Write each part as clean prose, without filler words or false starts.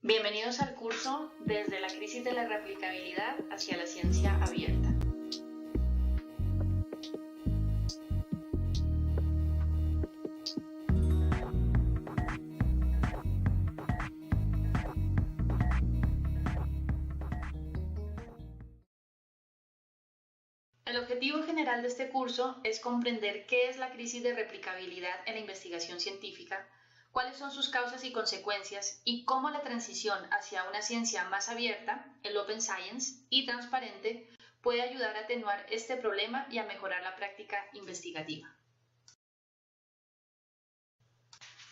Bienvenidos al curso Desde la crisis de la replicabilidad hacia la ciencia abierta. El objetivo general de este curso es comprender qué es la crisis de replicabilidad en la investigación científica, cuáles son sus causas y consecuencias y cómo la transición hacia una ciencia más abierta, el Open Science, y transparente puede ayudar a atenuar este problema y a mejorar la práctica investigativa.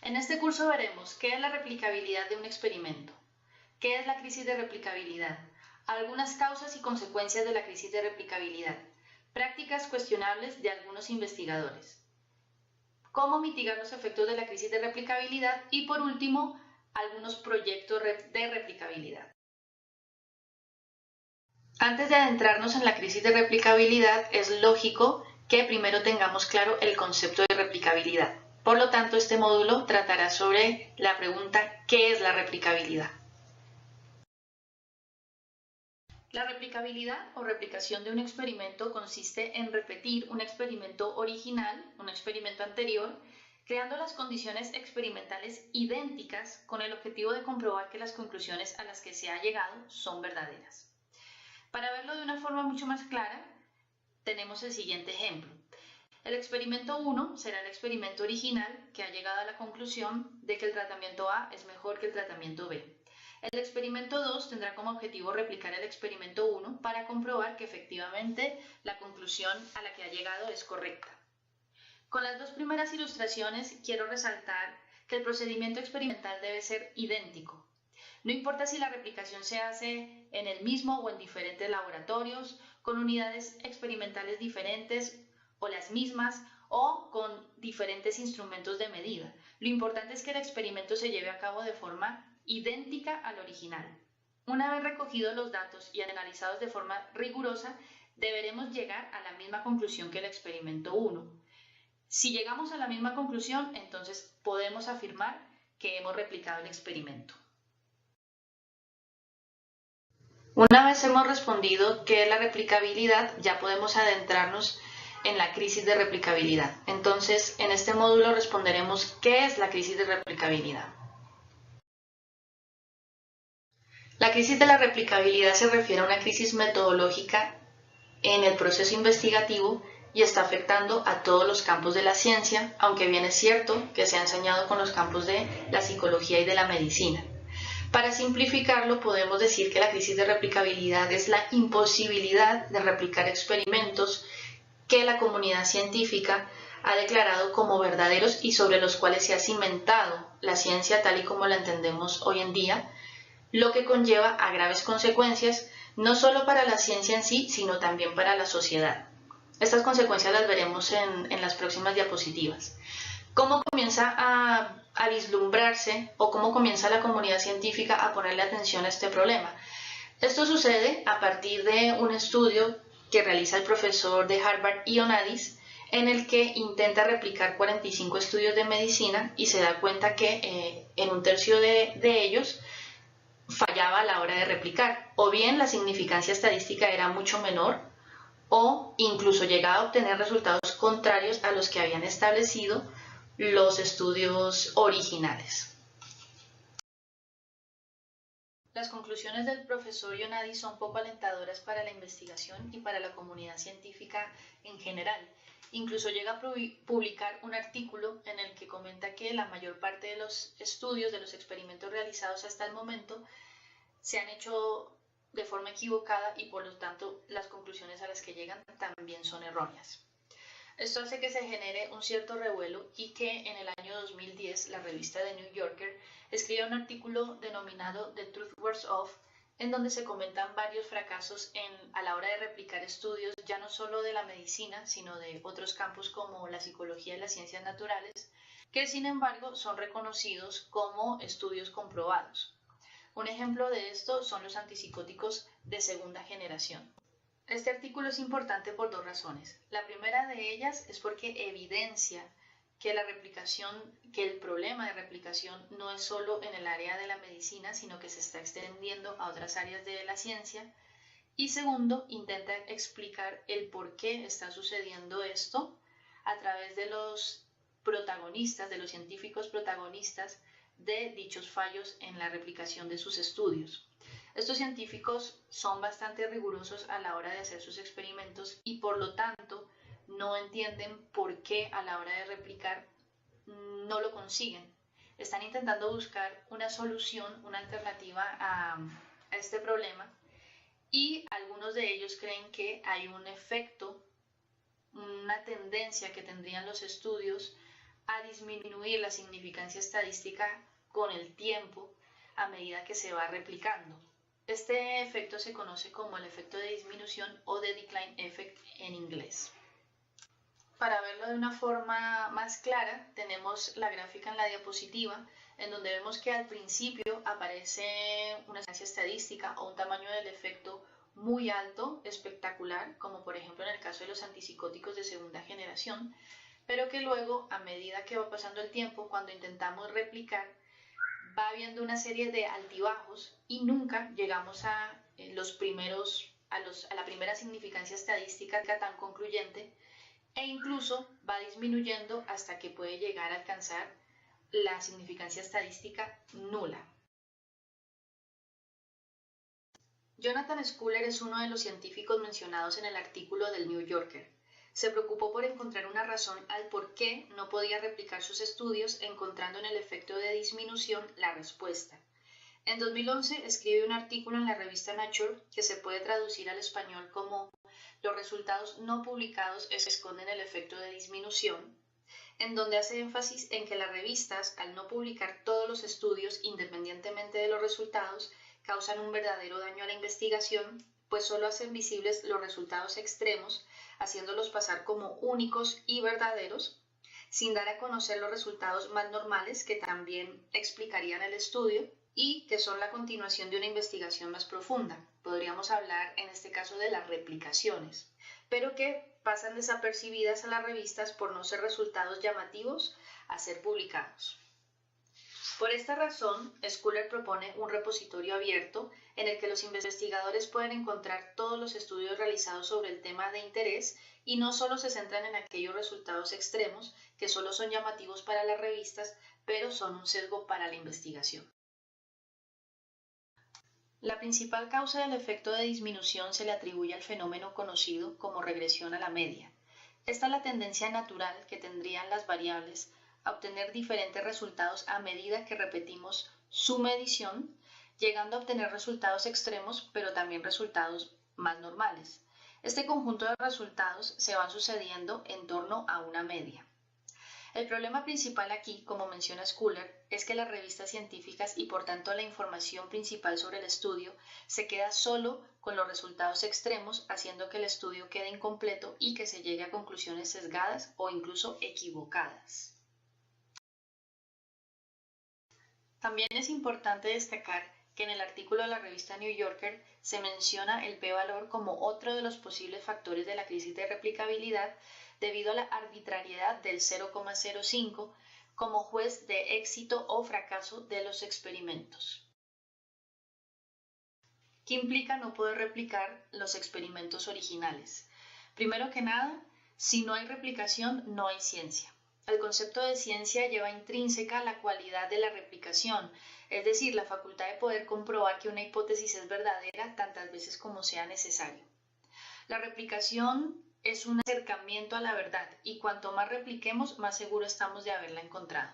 En este curso veremos qué es la replicabilidad de un experimento, qué es la crisis de replicabilidad, algunas causas y consecuencias de la crisis de replicabilidad, prácticas cuestionables de algunos investigadores, cómo mitigar los efectos de la crisis de replicabilidad y, por último, algunos proyectos de replicabilidad. Antes de adentrarnos en la crisis de replicabilidad, es lógico que primero tengamos claro el concepto de replicabilidad. Por lo tanto, este módulo tratará sobre la pregunta ¿qué es la replicabilidad? La replicabilidad o replicación de un experimento consiste en repetir un experimento original, un experimento anterior, creando las condiciones experimentales idénticas con el objetivo de comprobar que las conclusiones a las que se ha llegado son verdaderas. Para verlo de una forma mucho más clara, tenemos el siguiente ejemplo. El experimento 1 será el experimento original que ha llegado a la conclusión de que el tratamiento A es mejor que el tratamiento B. El experimento 2 tendrá como objetivo replicar el experimento 1 para comprobar que efectivamente la conclusión a la que ha llegado es correcta. Con las dos primeras ilustraciones quiero resaltar que el procedimiento experimental debe ser idéntico. No importa si la replicación se hace en el mismo o en diferentes laboratorios, con unidades experimentales diferentes o las mismas o con diferentes instrumentos de medida. Lo importante es que el experimento se lleve a cabo de forma idéntica al original. Una vez recogidos los datos y analizados de forma rigurosa, deberemos llegar a la misma conclusión que el experimento 1. Si llegamos a la misma conclusión, entonces podemos afirmar que hemos replicado el experimento. Una vez hemos respondido qué es la replicabilidad, ya podemos adentrarnos en la crisis de replicabilidad. Entonces, en este módulo responderemos qué es la crisis de replicabilidad. La crisis de la replicabilidad se refiere a una crisis metodológica en el proceso investigativo y está afectando a todos los campos de la ciencia, aunque bien es cierto que se ha enseñado con los campos de la psicología y de la medicina. Para simplificarlo, podemos decir que la crisis de replicabilidad es la imposibilidad de replicar experimentos que la comunidad científica ha declarado como verdaderos y sobre los cuales se ha cimentado la ciencia tal y como la entendemos hoy en día, lo que conlleva a graves consecuencias no solo para la ciencia en sí, sino también para la sociedad. Estas consecuencias las veremos en las próximas diapositivas. ¿Cómo comienza a vislumbrarse o cómo comienza la comunidad científica a ponerle atención a este problema? Esto sucede a partir de un estudio que realiza el profesor de Harvard Ioannidis, en el que intenta replicar 45 estudios de medicina y se da cuenta que en un tercio de ellos fallaba a la hora de replicar, o bien la significancia estadística era mucho menor, o incluso llegaba a obtener resultados contrarios a los que habían establecido los estudios originales. Las conclusiones del profesor Ioannidis son poco alentadoras para la investigación y para la comunidad científica en general. Incluso llega a publicar un artículo en el que comenta que la mayor parte de los estudios, de los experimentos realizados hasta el momento, se han hecho de forma equivocada y por lo tanto las conclusiones a las que llegan también son erróneas. Esto hace que se genere un cierto revuelo y que en el año 2010 la revista The New Yorker escribió un artículo denominado The Truth Wears Off, en donde se comentan varios fracasos a la hora de replicar estudios ya no solo de la medicina, sino de otros campos como la psicología y las ciencias naturales, que sin embargo son reconocidos como estudios comprobados. Un ejemplo de esto son los antipsicóticos de segunda generación. Este artículo es importante por dos razones. La primera de ellas es porque evidencia que el problema de replicación no es solo en el área de la medicina, sino que se está extendiendo a otras áreas de la ciencia. Y segundo, intenta explicar el por qué está sucediendo esto a través de los protagonistas, de los científicos protagonistas de dichos fallos en la replicación de sus estudios. Estos científicos son bastante rigurosos a la hora de hacer sus experimentos y por lo tanto no entienden por qué a la hora de replicar no lo consiguen. Están intentando buscar una solución, una alternativa a este problema y algunos de ellos creen que hay un efecto, una tendencia que tendrían los estudios a disminuir la significancia estadística con el tiempo a medida que se va replicando. Este efecto se conoce como el efecto de disminución o de decline effect en inglés. Para verlo de una forma más clara, tenemos la gráfica en la diapositiva, en donde vemos que al principio aparece una secuencia estadística o un tamaño del efecto muy alto, espectacular, como por ejemplo en el caso de los antipsicóticos de segunda generación, pero que luego, a medida que va pasando el tiempo, cuando intentamos replicar, va habiendo una serie de altibajos y nunca llegamos a la primera significancia estadística tan concluyente, e incluso va disminuyendo hasta que puede llegar a alcanzar la significancia estadística nula. Jonathan Schuller es uno de los científicos mencionados en el artículo del New Yorker. Se preocupó por encontrar una razón al por qué no podía replicar sus estudios, encontrando en el efecto de disminución la respuesta. En 2011 escribe un artículo en la revista Nature que se puede traducir al español como "Los resultados no publicados esconden el efecto de disminución", en donde hace énfasis en que las revistas, al no publicar todos los estudios independientemente de los resultados, causan un verdadero daño a la investigación, pues solo hacen visibles los resultados extremos, haciéndolos pasar como únicos y verdaderos, sin dar a conocer los resultados más normales que también explicarían el estudio y que son la continuación de una investigación más profunda. Podríamos hablar en este caso de las replicaciones, pero que pasan desapercibidas a las revistas por no ser resultados llamativos a ser publicados. Por esta razón, Schuller propone un repositorio abierto en el que los investigadores pueden encontrar todos los estudios realizados sobre el tema de interés y no solo se centran en aquellos resultados extremos que solo son llamativos para las revistas, pero son un sesgo para la investigación. La principal causa del efecto de disminución se le atribuye al fenómeno conocido como regresión a la media. Esta es la tendencia natural que tendrían las variables a obtener diferentes resultados a medida que repetimos su medición, llegando a obtener resultados extremos, pero también resultados más normales. Este conjunto de resultados se van sucediendo en torno a una media. El problema principal aquí, como menciona Schuller, es que las revistas científicas y por tanto la información principal sobre el estudio se queda solo con los resultados extremos, haciendo que el estudio quede incompleto y que se llegue a conclusiones sesgadas o incluso equivocadas. También es importante destacar que en el artículo de la revista New Yorker se menciona el p-valor como otro de los posibles factores de la crisis de replicabilidad debido a la arbitrariedad del 0,05 como juez de éxito o fracaso de los experimentos. ¿Qué implica no poder replicar los experimentos originales? Primero que nada, si no hay replicación, no hay ciencia. El concepto de ciencia lleva intrínseca la cualidad de la replicación, es decir, la facultad de poder comprobar que una hipótesis es verdadera tantas veces como sea necesario. La replicación es un acercamiento a la verdad y cuanto más repliquemos, más seguro estamos de haberla encontrado.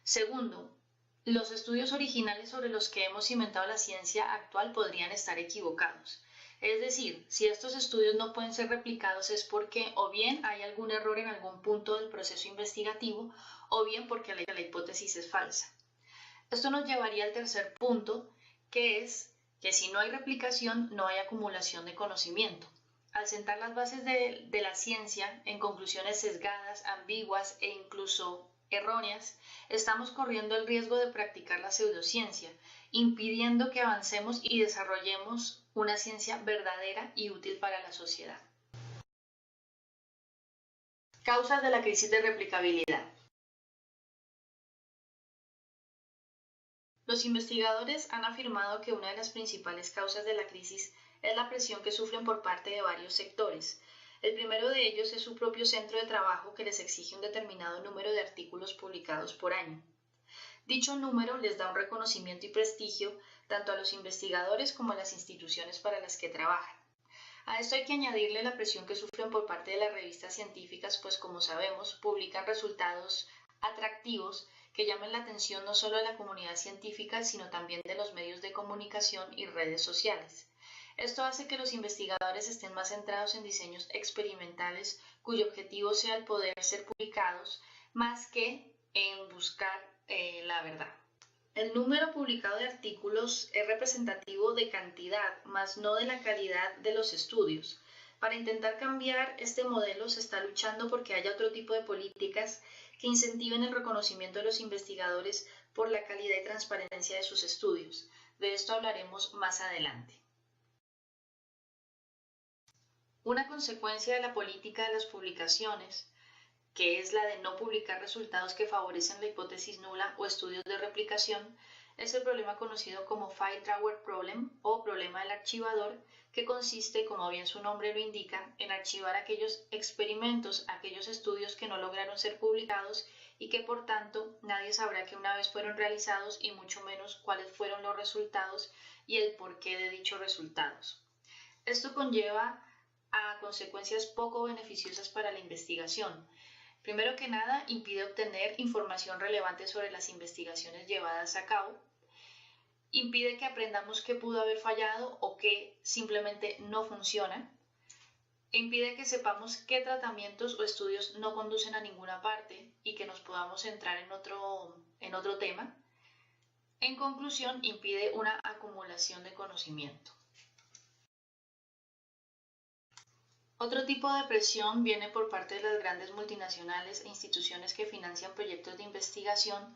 Segundo, los estudios originales sobre los que hemos inventado la ciencia actual podrían estar equivocados. Es decir, si estos estudios no pueden ser replicados es porque o bien hay algún error en algún punto del proceso investigativo o bien porque la hipótesis es falsa. Esto nos llevaría al tercer punto, que es que si no hay replicación no hay acumulación de conocimiento. Al sentar las bases de la ciencia en conclusiones sesgadas, ambiguas e incluso erróneas, estamos corriendo el riesgo de practicar la pseudociencia, impidiendo que avancemos y desarrollemos una ciencia verdadera y útil para la sociedad. Causas de la crisis de replicabilidad. Los investigadores han afirmado que una de las principales causas de la crisis es la presión que sufren por parte de varios sectores. El primero de ellos es su propio centro de trabajo, que les exige un determinado número de artículos publicados por año. Dicho número les da un reconocimiento y prestigio tanto a los investigadores como a las instituciones para las que trabajan. A esto hay que añadirle la presión que sufren por parte de las revistas científicas, pues como sabemos, publican resultados atractivos que llamen la atención no solo de la comunidad científica, sino también de los medios de comunicación y redes sociales. Esto hace que los investigadores estén más centrados en diseños experimentales cuyo objetivo sea el poder ser publicados, más que en buscar la verdad. El número publicado de artículos es representativo de cantidad, más no de la calidad de los estudios. Para intentar cambiar este modelo se está luchando porque haya otro tipo de políticas que incentiven el reconocimiento de los investigadores por la calidad y transparencia de sus estudios. De esto hablaremos más adelante. Una consecuencia de la política de las publicaciones, que es la de no publicar resultados que favorecen la hipótesis nula o estudios de replicación, es el problema conocido como File Drawer Problem o problema del archivador, que consiste, como bien su nombre lo indica, en archivar aquellos experimentos, aquellos estudios que no lograron ser publicados y que por tanto nadie sabrá que una vez fueron realizados y mucho menos cuáles fueron los resultados y el porqué de dichos resultados. Esto conlleva a consecuencias poco beneficiosas para la investigación. Primero que nada, impide obtener información relevante sobre las investigaciones llevadas a cabo, impide que aprendamos qué pudo haber fallado o qué simplemente no funciona, impide que sepamos qué tratamientos o estudios no conducen a ninguna parte y que nos podamos centrar en otro tema. En conclusión, impide una acumulación de conocimiento. Otro tipo de presión viene por parte de las grandes multinacionales e instituciones que financian proyectos de investigación,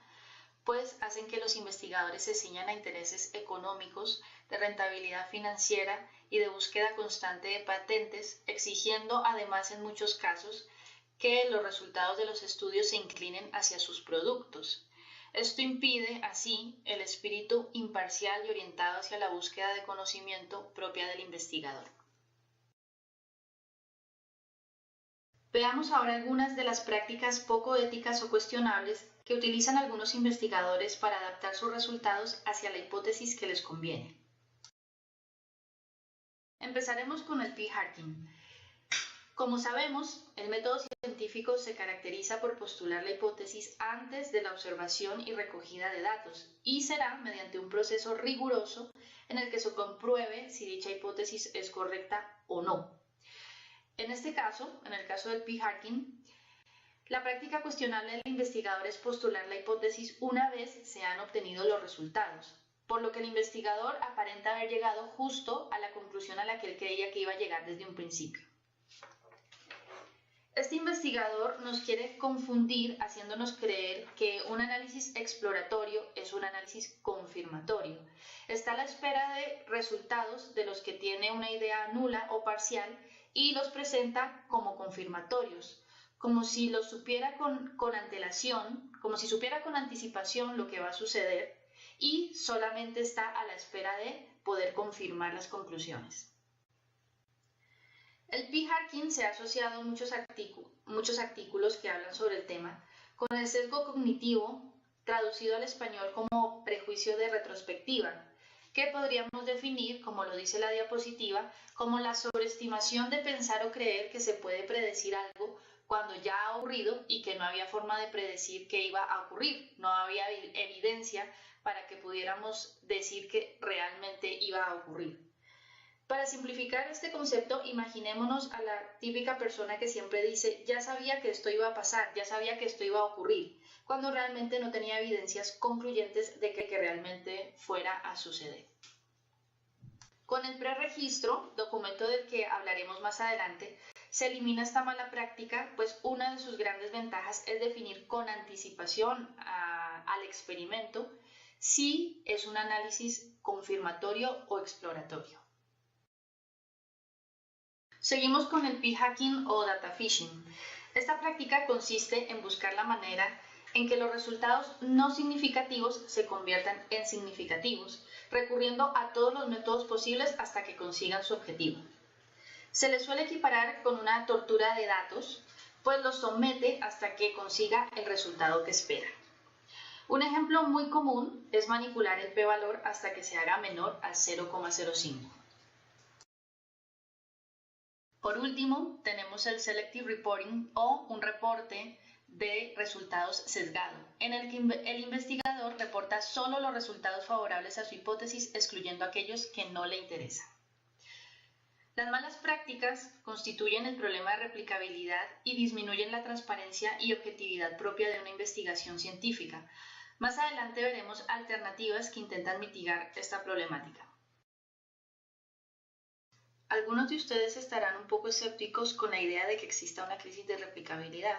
pues hacen que los investigadores se ciñan a intereses económicos, de rentabilidad financiera y de búsqueda constante de patentes, exigiendo además en muchos casos que los resultados de los estudios se inclinen hacia sus productos. Esto impide, así, el espíritu imparcial y orientado hacia la búsqueda de conocimiento propia del investigador. Veamos ahora algunas de las prácticas poco éticas o cuestionables que utilizan algunos investigadores para adaptar sus resultados hacia la hipótesis que les conviene. Empezaremos con el p-hacking. Como sabemos, el método científico se caracteriza por postular la hipótesis antes de la observación y recogida de datos, y será mediante un proceso riguroso en el que se compruebe si dicha hipótesis es correcta o no. En este caso, en el caso del p-hacking, la práctica cuestionable del investigador es postular la hipótesis una vez se han obtenido los resultados, por lo que el investigador aparenta haber llegado justo a la conclusión a la que él creía que iba a llegar desde un principio. Este investigador nos quiere confundir haciéndonos creer que un análisis exploratorio es un análisis confirmatorio. Está a la espera de resultados de los que tiene una idea nula o parcial y los presenta como confirmatorios, como si los supiera con antelación, como si supiera con anticipación lo que va a suceder y solamente está a la espera de poder confirmar las conclusiones. El p-hacking se ha asociado a muchos artículos que hablan sobre el tema, con el sesgo cognitivo, traducido al español como prejuicio de retrospectiva, que podríamos definir, como lo dice la diapositiva, como la sobreestimación de pensar o creer que se puede predecir algo cuando ya ha ocurrido y que no había forma de predecir que iba a ocurrir, no había evidencia para que pudiéramos decir que realmente iba a ocurrir. Para simplificar este concepto, imaginémonos a la típica persona que siempre dice, ya sabía que esto iba a pasar, ya sabía que esto iba a ocurrir, cuando realmente no tenía evidencias concluyentes de que realmente fuera a suceder. Con el preregistro, documento del que hablaremos más adelante, se elimina esta mala práctica, pues una de sus grandes ventajas es definir con anticipación al experimento si es un análisis confirmatorio o exploratorio. Seguimos con el p-hacking o data phishing. Esta práctica consiste en buscar la manera en que los resultados no significativos se conviertan en significativos, recurriendo a todos los métodos posibles hasta que consigan su objetivo. Se le suele equiparar con una tortura de datos, pues los somete hasta que consiga el resultado que espera. Un ejemplo muy común es manipular el p-valor hasta que se haga menor al 0,05. Por último, tenemos el Selective Reporting o un reporte de resultados sesgado, en el que el investigador reporta solo los resultados favorables a su hipótesis, excluyendo aquellos que no le interesan. Las malas prácticas constituyen el problema de replicabilidad y disminuyen la transparencia y objetividad propia de una investigación científica. Más adelante veremos alternativas que intentan mitigar esta problemática. Algunos de ustedes estarán un poco escépticos con la idea de que exista una crisis de replicabilidad.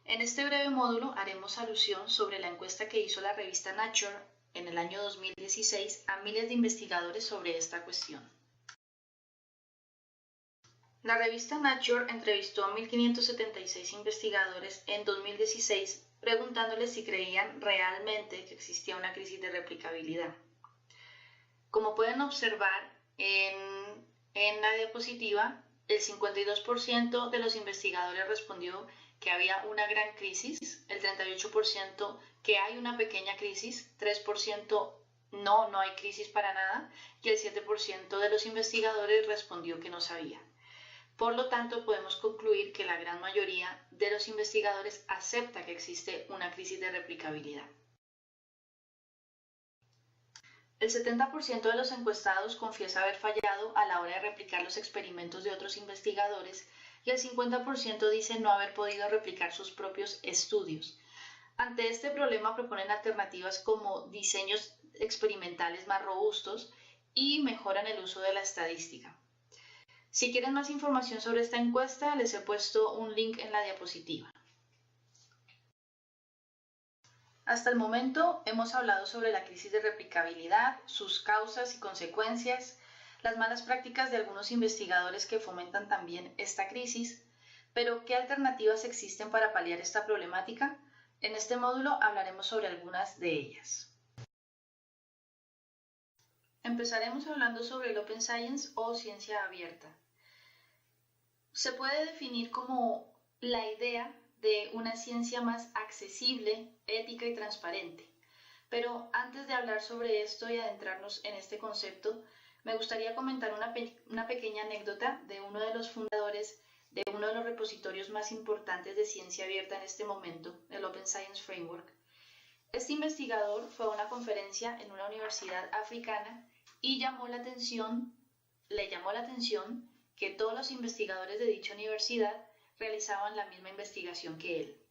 En este breve módulo haremos alusión sobre la encuesta que hizo la revista Nature en el año 2016 a miles de investigadores sobre esta cuestión. La revista Nature entrevistó a 1.576 investigadores en 2016 preguntándoles si creían realmente que existía una crisis de replicabilidad. Como pueden observar en la diapositiva, el 52% de los investigadores respondió que había una gran crisis, el 38% que hay una pequeña crisis, 3% no hay crisis para nada y el 7% de los investigadores respondió que no sabía. Por lo tanto, podemos concluir que la gran mayoría de los investigadores acepta que existe una crisis de replicabilidad. El 70% de los encuestados confiesa haber fallado a la hora de replicar los experimentos de otros investigadores y el 50% dice no haber podido replicar sus propios estudios. Ante este problema proponen alternativas como diseños experimentales más robustos y mejoran el uso de la estadística. Si quieren más información sobre esta encuesta, les he puesto un link en la diapositiva. Hasta el momento hemos hablado sobre la crisis de replicabilidad, sus causas y consecuencias, las malas prácticas de algunos investigadores que fomentan también esta crisis, pero ¿qué alternativas existen para paliar esta problemática? En este módulo hablaremos sobre algunas de ellas. Empezaremos hablando sobre el Open Science o ciencia abierta. Se puede definir como la idea de una ciencia más accesible, ética y transparente. Pero antes de hablar sobre esto y adentrarnos en este concepto, me gustaría comentar una pequeña anécdota de uno de los fundadores de uno de los repositorios más importantes de ciencia abierta en este momento, el Open Science Framework. Este investigador fue a una conferencia en una universidad africana y le llamó la atención que todos los investigadores de dicha universidad realizaban la misma investigación que él.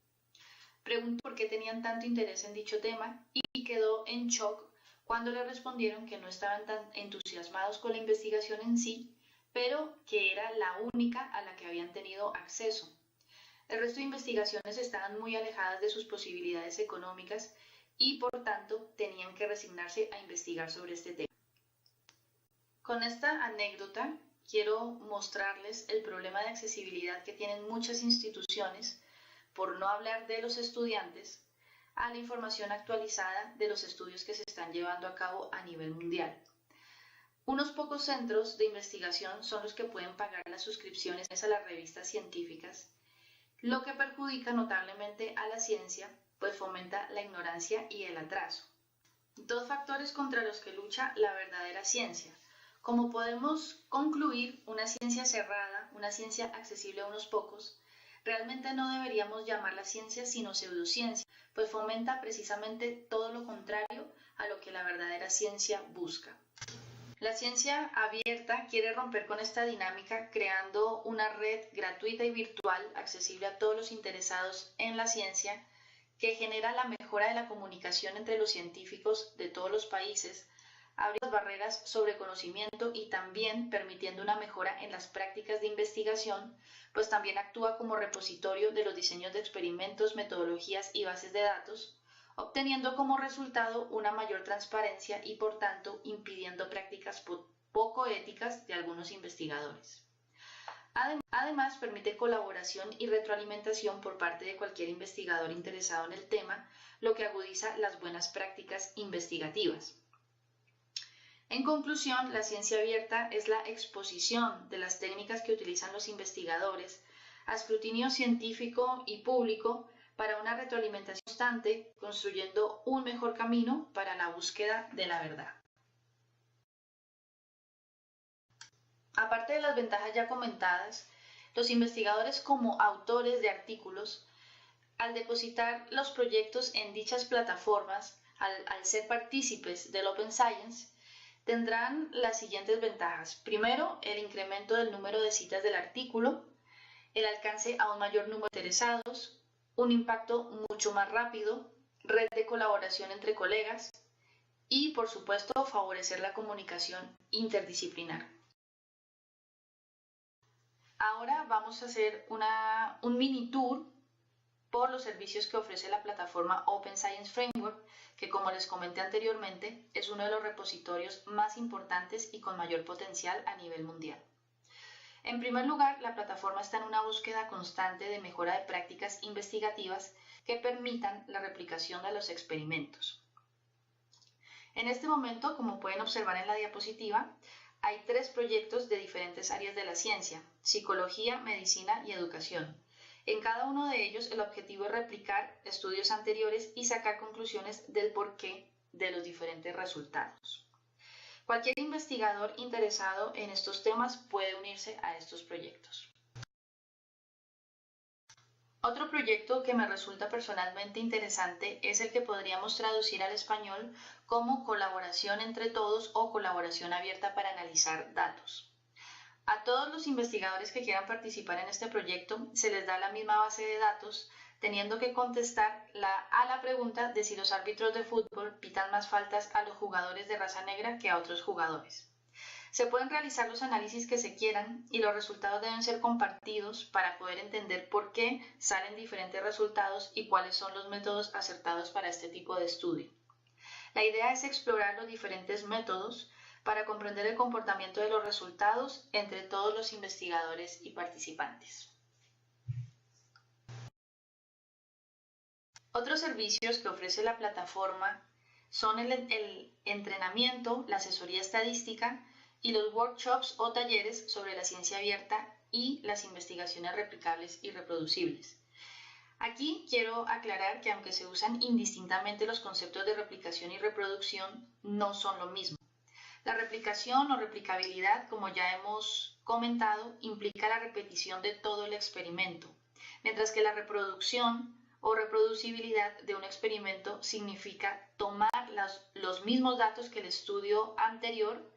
Preguntó por qué tenían tanto interés en dicho tema y quedó en shock cuando le respondieron que no estaban tan entusiasmados con la investigación en sí, pero que era la única a la que habían tenido acceso. El resto de investigaciones estaban muy alejadas de sus posibilidades económicas y por tanto tenían que resignarse a investigar sobre este tema. Con esta anécdota quiero mostrarles el problema de accesibilidad que tienen muchas instituciones, por no hablar de los estudiantes, a la información actualizada de los estudios que se están llevando a cabo a nivel mundial. Unos pocos centros de investigación son los que pueden pagar las suscripciones a las revistas científicas, lo que perjudica notablemente a la ciencia, pues fomenta la ignorancia y el atraso. Dos factores contra los que lucha la verdadera ciencia. Como podemos concluir, una ciencia cerrada, una ciencia accesible a unos pocos, realmente no deberíamos llamarla ciencia sino pseudociencia, pues fomenta precisamente todo lo contrario a lo que la verdadera ciencia busca. La ciencia abierta quiere romper con esta dinámica creando una red gratuita y virtual accesible a todos los interesados en la ciencia que genera la mejora de la comunicación entre los científicos de todos los países, abre las barreras sobre conocimiento y también permitiendo una mejora en las prácticas de investigación, pues también actúa como repositorio de los diseños de experimentos, metodologías y bases de datos, obteniendo como resultado una mayor transparencia y por tanto impidiendo prácticas poco éticas de algunos investigadores. Además, permite colaboración y retroalimentación por parte de cualquier investigador interesado en el tema, lo que agudiza las buenas prácticas investigativas. En conclusión, la ciencia abierta es la exposición de las técnicas que utilizan los investigadores a escrutinio científico y público para una retroalimentación constante, construyendo un mejor camino para la búsqueda de la verdad. Aparte de las ventajas ya comentadas, los investigadores como autores de artículos, al depositar los proyectos en dichas plataformas, al ser partícipes del Open Science, tendrán las siguientes ventajas. Primero, el incremento del número de citas del artículo, el alcance a un mayor número de interesados, un impacto mucho más rápido, red de colaboración entre colegas y, por supuesto, favorecer la comunicación interdisciplinar. Ahora vamos a hacer un mini tour por los servicios que ofrece la plataforma Open Science Framework, que como les comenté anteriormente, es uno de los repositorios más importantes y con mayor potencial a nivel mundial. En primer lugar, la plataforma está en una búsqueda constante de mejora de prácticas investigativas que permitan la replicación de los experimentos. En este momento, como pueden observar en la diapositiva, hay 3 proyectos de diferentes áreas de la ciencia: psicología, medicina y educación. En cada uno de ellos, el objetivo es replicar estudios anteriores y sacar conclusiones del porqué de los diferentes resultados. Cualquier investigador interesado en estos temas puede unirse a estos proyectos. Otro proyecto que me resulta personalmente interesante es el que podríamos traducir al español como colaboración entre todos o colaboración abierta para analizar datos. A todos los investigadores que quieran participar en este proyecto se les da la misma base de datos, teniendo que contestar a la pregunta de si los árbitros de fútbol pitan más faltas a los jugadores de raza negra que a otros jugadores. Se pueden realizar los análisis que se quieran y los resultados deben ser compartidos para poder entender por qué salen diferentes resultados y cuáles son los métodos acertados para este tipo de estudio. La idea es explorar los diferentes métodos para comprender el comportamiento de los resultados entre todos los investigadores y participantes. Otros servicios que ofrece la plataforma son el entrenamiento, la asesoría estadística y los workshops o talleres sobre la ciencia abierta y las investigaciones replicables y reproducibles. Aquí quiero aclarar que aunque se usan indistintamente los conceptos de replicación y reproducción, no son lo mismo. La replicación o replicabilidad, como ya hemos comentado, implica la repetición de todo el experimento, mientras que la reproducción o reproducibilidad de un experimento significa tomar los mismos datos que el estudio anterior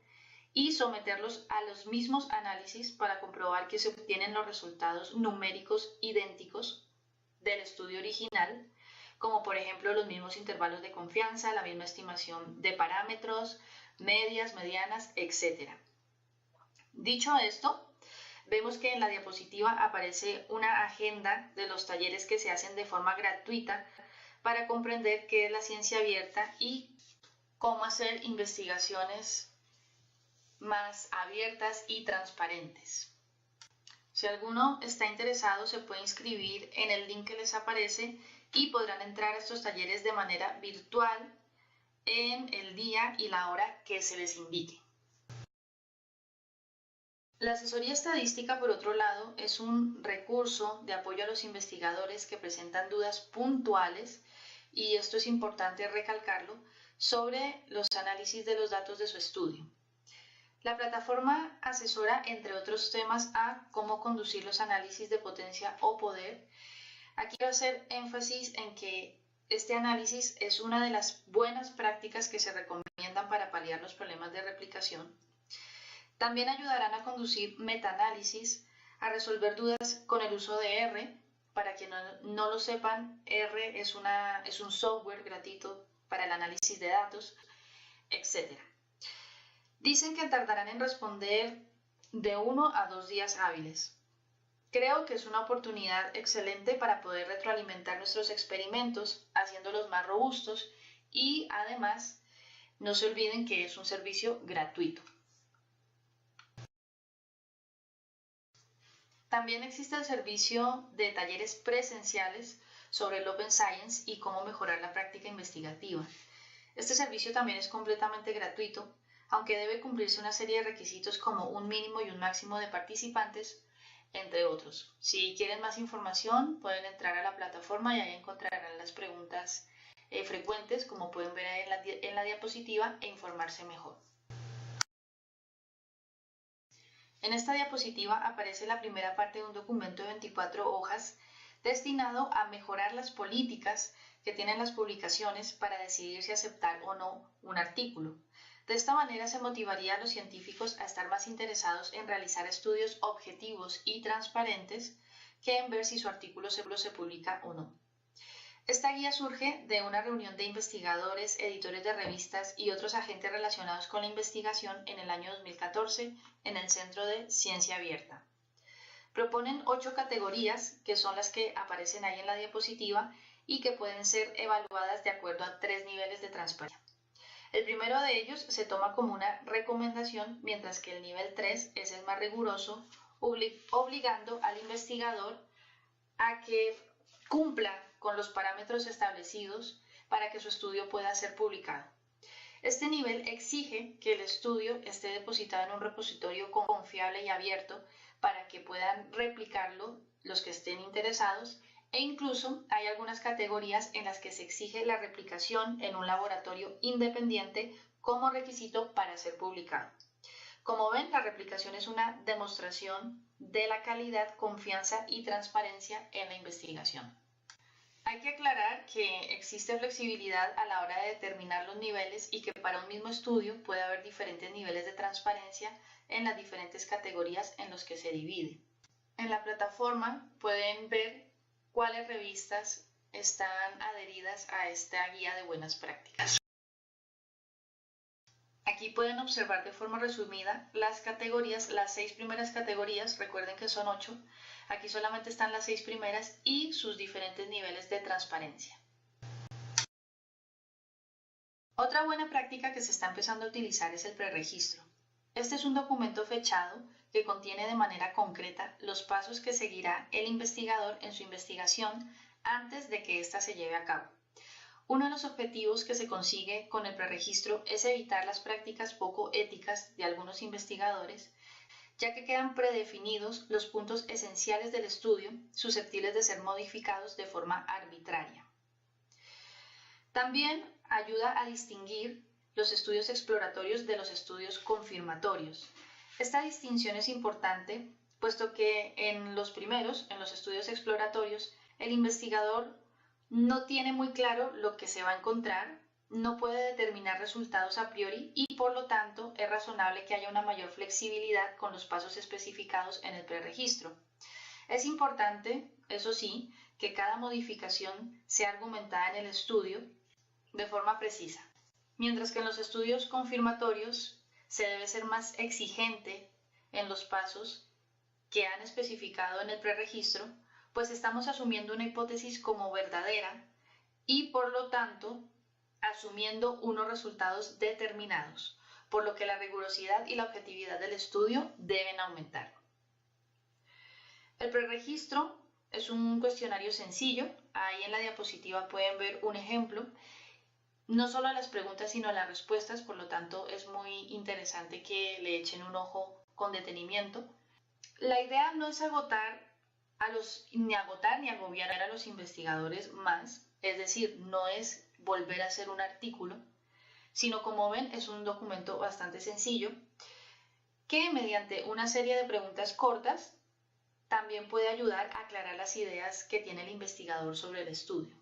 y someterlos a los mismos análisis para comprobar que se obtienen los resultados numéricos idénticos del estudio original, como por ejemplo los mismos intervalos de confianza, la misma estimación de parámetros, medias, medianas, etc. Dicho esto, vemos que en la diapositiva aparece una agenda de los talleres que se hacen de forma gratuita para comprender qué es la ciencia abierta y cómo hacer investigaciones más abiertas y transparentes. Si alguno está interesado, se puede inscribir en el link que les aparece y podrán entrar a estos talleres de manera virtual en el día y la hora que se les indique. La asesoría estadística, por otro lado, es un recurso de apoyo a los investigadores que presentan dudas puntuales, y esto es importante recalcarlo, sobre los análisis de los datos de su estudio. La plataforma asesora, entre otros temas, a cómo conducir los análisis de potencia o poder. Aquí quiero hacer énfasis en que este análisis es una de las buenas prácticas que se recomiendan para paliar los problemas de replicación. También ayudarán a conducir metaanálisis, a resolver dudas con el uso de R. Para quienes no lo sepan, R es un software gratuito para el análisis de datos, etc. Dicen que tardarán en responder de 1 a 2 días hábiles. Creo que es una oportunidad excelente para poder retroalimentar nuestros experimentos, haciéndolos más robustos, y además no se olviden que es un servicio gratuito. También existe el servicio de talleres presenciales sobre el Open Science y cómo mejorar la práctica investigativa. Este servicio también es completamente gratuito, aunque debe cumplirse una serie de requisitos como un mínimo y un máximo de participantes, entre otros. Si quieren más información, pueden entrar a la plataforma y ahí encontrarán las preguntas frecuentes, como pueden ver en la diapositiva, e informarse mejor. En esta diapositiva aparece la primera parte de un documento de 24 hojas destinado a mejorar las políticas que tienen las publicaciones para decidir si aceptar o no un artículo. De esta manera se motivaría a los científicos a estar más interesados en realizar estudios objetivos y transparentes que en ver si su artículo se publica o no. Esta guía surge de una reunión de investigadores, editores de revistas y otros agentes relacionados con la investigación en el año 2014 en el Centro de Ciencia Abierta. Proponen 8 categorías, que son las que aparecen ahí en la diapositiva y que pueden ser evaluadas de acuerdo a 3 niveles de transparencia. El primero de ellos se toma como una recomendación, mientras que el nivel 3 es el más riguroso, obligando al investigador a que cumpla con los parámetros establecidos para que su estudio pueda ser publicado. Este nivel exige que el estudio esté depositado en un repositorio confiable y abierto para que puedan replicarlo los que estén interesados, e incluso hay algunas categorías en las que se exige la replicación en un laboratorio independiente como requisito para ser publicado. Como ven, la replicación es una demostración de la calidad, confianza y transparencia en la investigación. Hay que aclarar que existe flexibilidad a la hora de determinar los niveles y que para un mismo estudio puede haber diferentes niveles de transparencia en las diferentes categorías en los que se divide. En la plataforma pueden ver cuáles revistas están adheridas a esta guía de buenas prácticas. Aquí pueden observar de forma resumida las categorías, las 6 primeras categorías, recuerden que son 8, aquí solamente están las 6 primeras y sus diferentes niveles de transparencia. Otra buena práctica que se está empezando a utilizar es el preregistro. Este es un documento fechado que contiene de manera concreta los pasos que seguirá el investigador en su investigación antes de que ésta se lleve a cabo. Uno de los objetivos que se consigue con el preregistro es evitar las prácticas poco éticas de algunos investigadores, ya que quedan predefinidos los puntos esenciales del estudio susceptibles de ser modificados de forma arbitraria. También ayuda a distinguir los estudios exploratorios de los estudios confirmatorios. Esta distinción es importante, puesto que en los primeros, en los estudios exploratorios, el investigador no tiene muy claro lo que se va a encontrar, no puede determinar resultados a priori y por lo tanto es razonable que haya una mayor flexibilidad con los pasos especificados en el preregistro. Es importante, eso sí, que cada modificación sea argumentada en el estudio de forma precisa. Mientras que en los estudios confirmatorios se debe ser más exigente en los pasos que han especificado en el preregistro, pues estamos asumiendo una hipótesis como verdadera y por lo tanto asumiendo unos resultados determinados, por lo que la rigurosidad y la objetividad del estudio deben aumentar. El preregistro es un cuestionario sencillo, ahí en la diapositiva pueden ver un ejemplo, no solo a las preguntas sino a las respuestas, por lo tanto es muy interesante que le echen un ojo con detenimiento. La idea no es ni agotar ni agobiar a los investigadores más, es decir, no es volver a hacer un artículo, sino como ven es un documento bastante sencillo que mediante una serie de preguntas cortas también puede ayudar a aclarar las ideas que tiene el investigador sobre el estudio.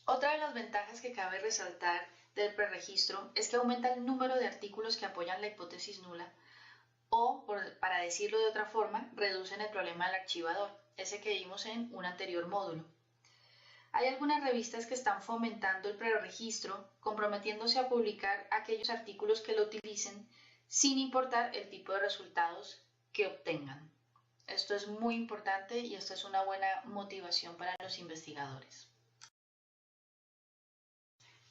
Otra de las ventajas que cabe resaltar del preregistro es que aumenta el número de artículos que apoyan la hipótesis nula o, para decirlo de otra forma, reducen el problema del archivador, ese que vimos en un anterior módulo. Hay algunas revistas que están fomentando el preregistro, comprometiéndose a publicar aquellos artículos que lo utilicen sin importar el tipo de resultados que obtengan. Esto es muy importante y esta es una buena motivación para los investigadores.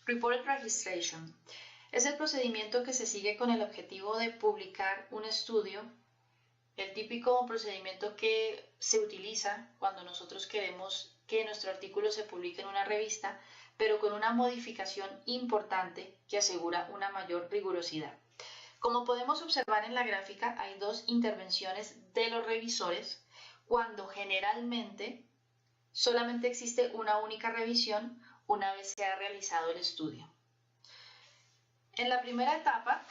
Reported Registration es el procedimiento que se sigue con el objetivo de publicar un estudio el típico procedimiento que se utiliza cuando nosotros queremos que nuestro artículo se publique en una revista, pero con una modificación importante que asegura una mayor rigurosidad. Como podemos observar en la gráfica, hay dos intervenciones de los revisores cuando generalmente solamente existe una única revisión una vez se ha realizado el estudio. En la primera etapa,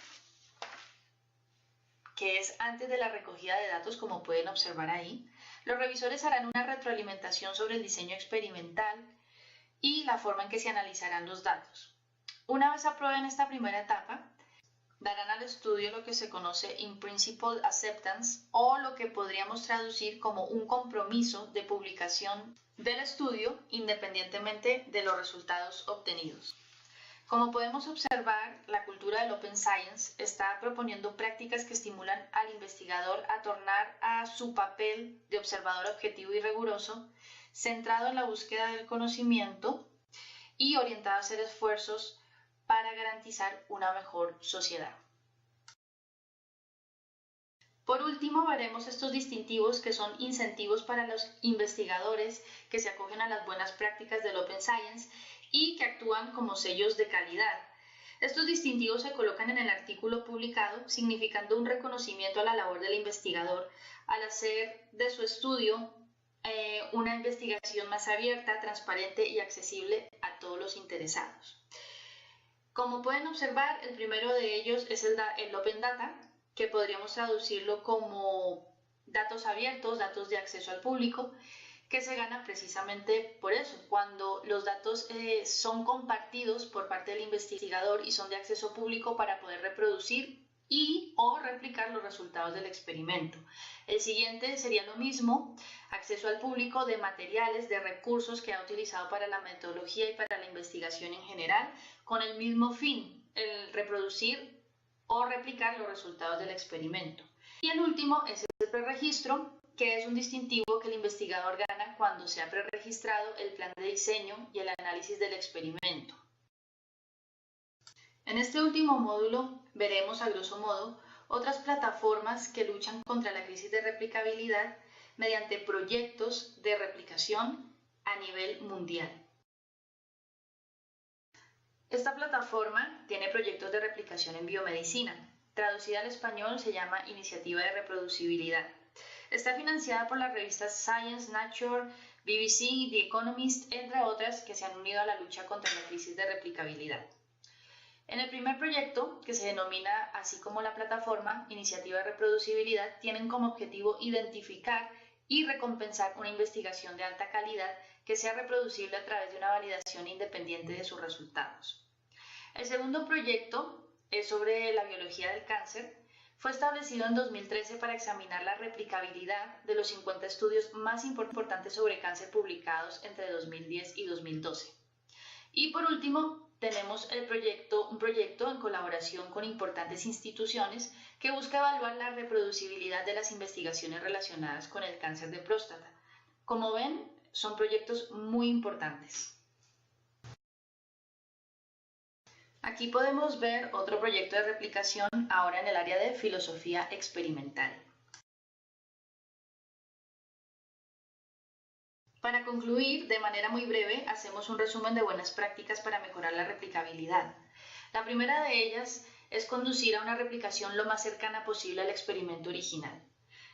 que es antes de la recogida de datos, como pueden observar ahí, los revisores harán una retroalimentación sobre el diseño experimental y la forma en que se analizarán los datos. Una vez aprueben esta primera etapa, darán al estudio lo que se conoce in principle acceptance, o lo que podríamos traducir como un compromiso de publicación del estudio independientemente de los resultados obtenidos. Como podemos observar, la cultura del Open Science está proponiendo prácticas que estimulan al investigador a tornar a su papel de observador objetivo y riguroso, centrado en la búsqueda del conocimiento y orientado a hacer esfuerzos para garantizar una mejor sociedad. Por último, veremos estos distintivos que son incentivos para los investigadores que se acogen a las buenas prácticas del Open Science y que actúan como sellos de calidad. Estos distintivos se colocan en el artículo publicado, significando un reconocimiento a la labor del investigador al hacer de su estudio una investigación más abierta, transparente y accesible a todos los interesados. Como pueden observar, el primero de ellos es el Open Data, que podríamos traducirlo como datos abiertos, datos de acceso al público, que se gana precisamente por eso, cuando los datos son compartidos por parte del investigador y son de acceso público para poder reproducir y o replicar los resultados del experimento. El siguiente sería lo mismo, acceso al público de materiales, de recursos que ha utilizado para la metodología y para la investigación en general, con el mismo fin, el reproducir o replicar los resultados del experimento. Y el último es el preregistro, que es un distintivo que el investigador gana cuando se ha preregistrado el plan de diseño y el análisis del experimento. En este último módulo veremos a grosso modo otras plataformas que luchan contra la crisis de replicabilidad mediante proyectos de replicación a nivel mundial. Esta plataforma tiene proyectos de replicación en biomedicina. Traducida al español se llama Iniciativa de Reproducibilidad. Está financiada por las revistas Science, Nature, BBC, The Economist, entre otras, que se han unido a la lucha contra la crisis de replicabilidad. En el primer proyecto, que se denomina así como la plataforma Iniciativa de Reproducibilidad, tienen como objetivo identificar y recompensar una investigación de alta calidad que sea reproducible a través de una validación independiente de sus resultados. El segundo proyecto es sobre la biología del cáncer. Fue establecido en 2013 para examinar la replicabilidad de los 50 estudios más importantes sobre cáncer publicados entre 2010 y 2012. Y por último, tenemos un proyecto en colaboración con importantes instituciones que busca evaluar la reproducibilidad de las investigaciones relacionadas con el cáncer de próstata. Como ven, son proyectos muy importantes. Aquí podemos ver otro proyecto de replicación ahora en el área de filosofía experimental. Para concluir, de manera muy breve, hacemos un resumen de buenas prácticas para mejorar la replicabilidad. La primera de ellas es conducir a una replicación lo más cercana posible al experimento original.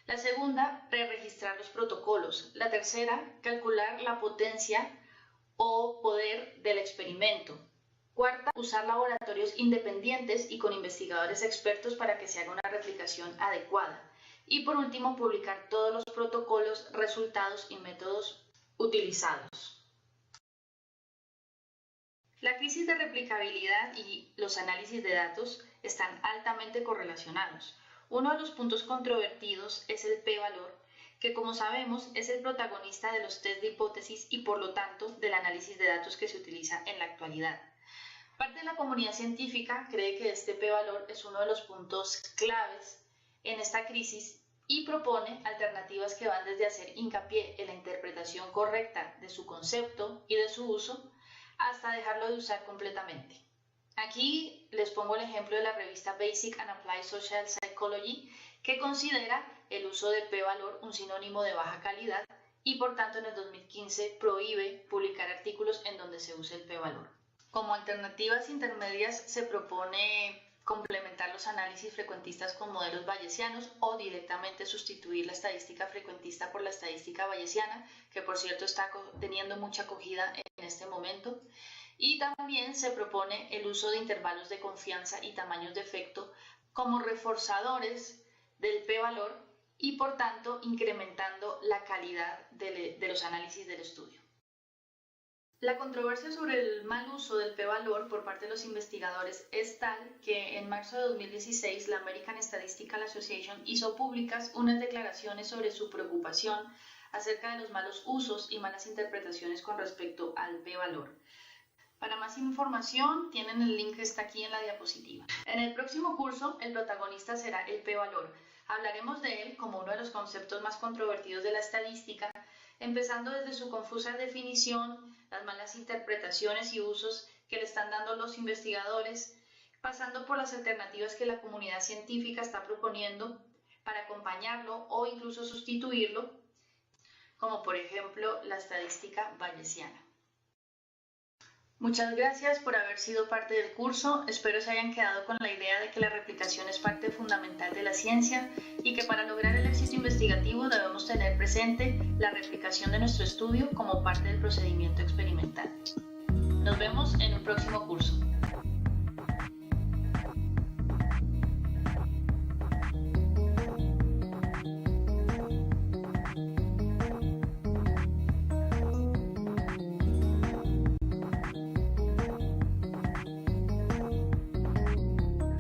La segunda, preregistrar los protocolos. La tercera, calcular la potencia o poder del experimento. Cuarta, usar laboratorios independientes y con investigadores expertos para que se haga una replicación adecuada. Y por último, publicar todos los protocolos, resultados y métodos utilizados. La crisis de replicabilidad y los análisis de datos están altamente correlacionados. Uno de los puntos controvertidos es el p-valor, que como sabemos es el protagonista de los test de hipótesis y por lo tanto del análisis de datos que se utiliza en la actualidad. Parte de la comunidad científica cree que este p-valor es uno de los puntos claves en esta crisis y propone alternativas que van desde hacer hincapié en la interpretación correcta de su concepto y de su uso hasta dejarlo de usar completamente. Aquí les pongo el ejemplo de la revista Basic and Applied Social Psychology, que considera el uso del p-valor un sinónimo de baja calidad y por tanto en el 2015 prohíbe publicar artículos en donde se use el p-valor. Como alternativas intermedias se propone complementar los análisis frecuentistas con modelos bayesianos o directamente sustituir la estadística frecuentista por la estadística bayesiana, que por cierto está teniendo mucha acogida en este momento. Y también se propone el uso de intervalos de confianza y tamaños de efecto como reforzadores del p-valor y por tanto incrementando la calidad de los análisis del estudio. La controversia sobre el mal uso del p-valor por parte de los investigadores es tal que en marzo de 2016 la American Statistical Association hizo públicas unas declaraciones sobre su preocupación acerca de los malos usos y malas interpretaciones con respecto al p-valor. Para más información tienen el link que está aquí en la diapositiva. En el próximo curso el protagonista será el p-valor. Hablaremos de él como uno de los conceptos más controvertidos de la estadística, empezando desde su confusa definición, las malas interpretaciones y usos que le están dando los investigadores, pasando por las alternativas que la comunidad científica está proponiendo para acompañarlo o incluso sustituirlo, como por ejemplo la estadística bayesiana. Muchas gracias por haber sido parte del curso, espero se hayan quedado con la idea de que la replicación es parte fundamental de la ciencia y que para lograr el éxito investigativo debemos tener presente la replicación de nuestro estudio como parte del procedimiento experimental. Nos vemos en un próximo curso.